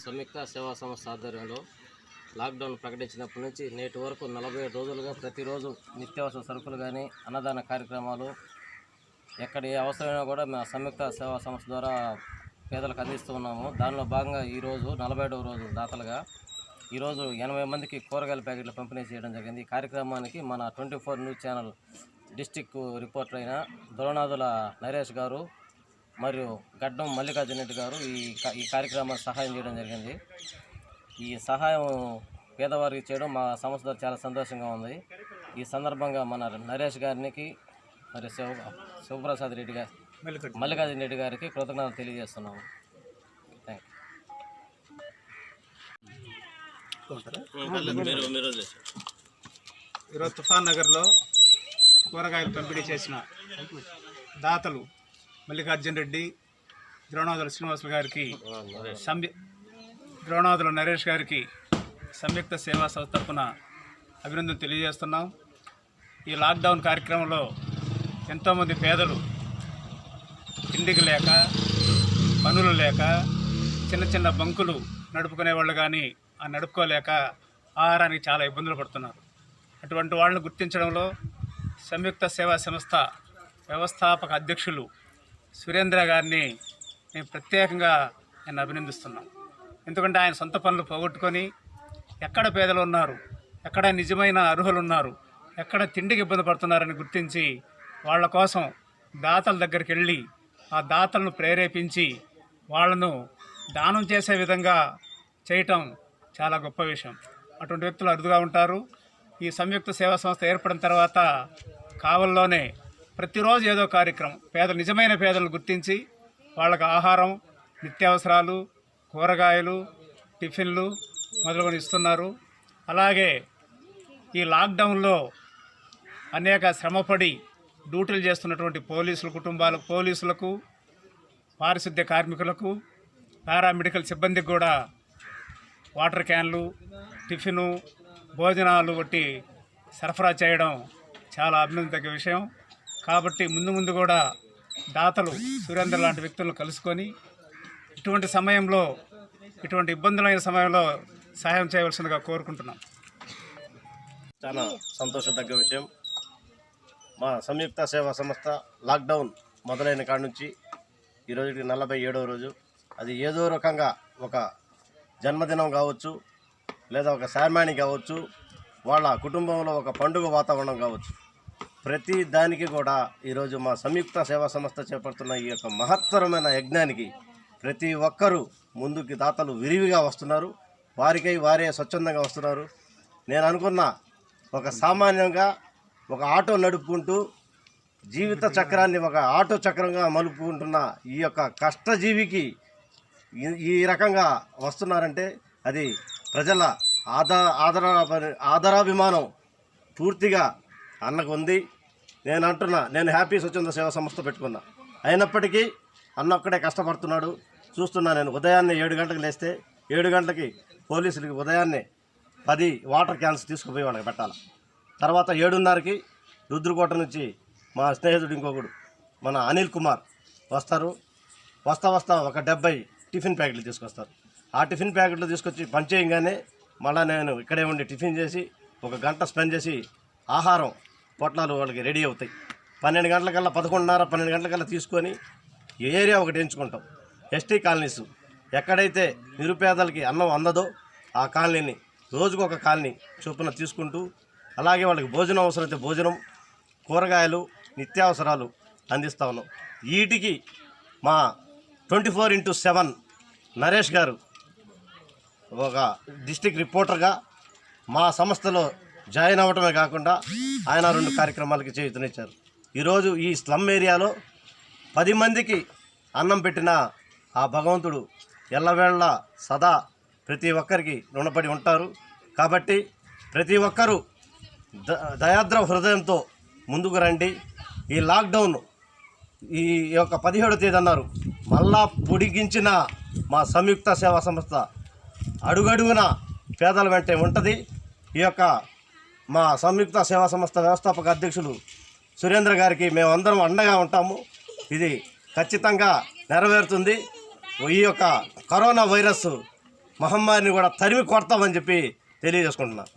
సంయుక్త సేవా సంస్థ ఆధ్వర్యంలో లాక్డౌన్ ప్రకటించినప్పటి నుంచి నేటి వరకు 47 రోజులుగా ప్రతిరోజు నిత్యావసర సరుకులు కానీ అన్నదాన కార్యక్రమాలు ఎక్కడ ఏ అవసరమైనా కూడా మా సంయుక్త సేవా సంస్థ ద్వారా పేదలకు అందిస్తూ ఉన్నాము. దానిలో భాగంగా ఈరోజు 47వ రోజు దాతలుగా ఈరోజు 80 మందికి కూరగాయల ప్యాకెట్లు పంపిణీ చేయడం జరిగింది. ఈ కార్యక్రమానికి మన 24 న్యూస్ ఛానల్ డిస్టిక్ రిపోర్టర్ అయిన దొరనాదుల నరేష్ గారు మరియు గడ్డం మల్లికార్జున రెడ్డి గారు ఈ కార్యక్రమానికి సహాయం చేయడం జరిగింది. ఈ సహాయం పేదవారికి చేయడం మా సంస్థ ద్వారా చాలా సంతోషంగా ఉంది. ఈ సందర్భంగా మన నరేష్ గారికి మరి శివప్రసాద్ రెడ్డి గారు మల్లికార్జున రెడ్డి గారికి కృతజ్ఞతలు తెలియజేస్తున్నాము. Thank you. చెప్పుకుంటారా? ఈరోజు తుఫాన్ నగర్లో కూరగాయలు పంపిణీ చేసిన దాతలు మల్లికార్జున రెడ్డి, ద్రోణాదుల శ్రీనివాసులు గారికి, ద్రోణాదుల నరేష్ గారికి సంయుక్త సేవా సంస్థ తరఫున అభినందనలు తెలియజేస్తున్నాం. ఈ లాక్డౌన్ కార్యక్రమంలో ఎంతోమంది పేదలు తిండికి లేక, పనులు లేక, చిన్న చిన్న బంకులు నడుపుకునే వాళ్ళు కానీ నడుపుకోలేక ఆహారానికి చాలా ఇబ్బందులు పడుతున్నారు. అటువంటి వాళ్ళని గుర్తించడంలో సంయుక్త సేవా సంస్థ వ్యవస్థాపక అధ్యక్షులు సురేంద్ర గారిని మేము ప్రత్యేకంగా నేను అభినందిస్తున్నాం. ఎందుకంటే ఆయన సొంత పనులు పోగొట్టుకొని ఎక్కడ పేదలు ఉన్నారు, ఎక్కడ నిజమైన అర్హులు ఉన్నారు, ఎక్కడ తిండికి ఇబ్బంది పడుతున్నారని గుర్తించి వాళ్ళ కోసం దాతల దగ్గరికి వెళ్ళి ఆ దాతలను ప్రేరేపించి వాళ్ళను దానం చేసే విధంగా చేయటం చాలా గొప్ప విషయం. అటువంటి వ్యక్తులు అరుదుగా ఉంటారు. ఈ సంయుక్త సేవా సంస్థ ఏర్పడిన తర్వాత కావల్లోనే ప్రతిరోజు ఏదో కార్యక్రమం నిజమైన పేదలను గుర్తించి వాళ్ళకు ఆహారం, నిత్యావసరాలు, కూరగాయలు, టిఫిన్లు మొదలుకొని ఇస్తున్నారు. అలాగే ఈ లాక్డౌన్లో అనేక శ్రమపడి డ్యూటీలు చేస్తున్నటువంటి పోలీసులకు, పారిశుద్ధ్య కార్మికులకు, పారామెడికల్ సిబ్బందికి కూడా వాటర్ క్యాన్లు, టిఫిను, భోజనాలు వంటి సరఫరా చేయడం చాలా అభినందనతగ్గ విషయం. కాబట్టి ముందు కూడా దాతలు సురేంద్ర లాంటి వ్యక్తులను కలుసుకొని ఇటువంటి సమయంలో, ఇటువంటి ఇబ్బందులైన సమయంలో సహాయం చేయవలసిందిగా కోరుకుంటున్నాం. చాలా సంతోషదగ్గ విషయం. మా సంయుక్త సేవా సంస్థ లాక్డౌన్ మొదలైన కాడ నుంచి ఈరోజుకి 47వ రోజు. అది ఏదో రకంగా ఒక జన్మదినం కావచ్చు, లేదా ఒక శార్మాణి కావచ్చు, వాళ్ళ కుటుంబంలో ఒక పండుగ వాతావరణం కావచ్చు, ప్రతి దానికి కూడా ఈరోజు మా సంయుక్త సేవా సంస్థ చేపడుతున్న ఈ యొక్క మహత్తరమైన యజ్ఞానికి ప్రతి ఒక్కరూ ముందుకి దాతలు విరివిగా వస్తున్నారు. వారికై వారే స్వచ్ఛందంగా వస్తున్నారు. నేను అనుకున్న ఒక సామాన్యంగా ఒక ఆటో నడుపుకుంటూ జీవిత చక్రాన్ని ఒక ఆటో చక్రంగా మలుపుకుంటున్న ఈ యొక్క కష్టజీవికి ఈ రకంగా వస్తున్నారంటే అది ప్రజల ఆదరాభిమానం పూర్తిగా అన్నకు ఉంది. నేను హ్యాపీ స్వచ్ఛంద సేవా సంస్థ పెట్టుకున్నా. అయినప్పటికీ అన్న ఒక్కడే కష్టపడుతున్నాడు. చూస్తున్నా నేను. ఉదయాన్నే 7 గంటలకు లేస్తే 7 గంటలకి పోలీసులకి ఉదయాన్నే 10 వాటర్ క్యాన్స్ తీసుకుపోయి వాళ్ళకి పెట్టాలి. తర్వాత 7:30కి రుద్రకోట నుంచి మా స్నేహితుడు ఇంకొకడు మన అనిల్ కుమార్ వస్తారు. వస్తా ఒక 70 టిఫిన్ ప్యాకెట్లు తీసుకొస్తారు. ఆ టిఫిన్ ప్యాకెట్లు తీసుకొచ్చి పనిచేయంగానే మళ్ళీ నేను ఇక్కడే ఉండి టిఫిన్ చేసి 1 గంట స్పెండ్ చేసి ఆహారం పొట్లాలు వాళ్ళకి రెడీ అవుతాయి. 12 గంటలకల్లా 11:30, 12 గంటలకల్లా తీసుకొని ఏరియా ఒకటి ఎంచుకుంటాం. ఎస్టీ కాలనీస్ ఎక్కడైతే నిరుపేదలకి అన్నం అందదో ఆ కాలనీని రోజుకు ఒక కాలనీ చొప్పున తీసుకుంటూ, అలాగే వాళ్ళకి భోజనం అవసరమైతే భోజనం, కూరగాయలు, నిత్యావసరాలు అందిస్తా ఉన్నాం. వీటికి మా 24/7 నరేష్ గారు ఒక డిస్ట్రిక్ట్ రిపోర్టర్గా మా సంస్థలో జాయిన్ అవ్వటమే కాకుండా ఆయన 2 కార్యక్రమాలకి చేయూతనిచ్చారు. ఈరోజు ఈ స్లమ్ ఏరియాలో 10 మందికి అన్నం పెట్టిన ఆ భగవంతుడు ఎల్లవేళ సదా ప్రతి ఒక్కరికి రుణపడి ఉంటారు. కాబట్టి ప్రతి ఒక్కరూ దయాద్ర హృదయంతో ముందుకు రండి. ఈ లాక్డౌన్ ఈ యొక్క 17వ తేదీ అన్నారు, మళ్ళా పొడిగించిన మా సంయుక్త సేవా సంస్థ అడుగడుగున పేదల వెంటే ఉంటుంది. ఈ యొక్క మా సంయుక్త సేవా సంస్థ వ్యవస్థాపక అధ్యక్షులు సురేంద్ర గారికి మేమందరం అండగా ఉంటాము. ఇది ఖచ్చితంగా నెరవేరుతుంది. ఈ యొక్క కరోనా వైరస్ మహమ్మారిని కూడా తరిమి కొడతామని చెప్పి తెలియజేసుకుంటున్నాను.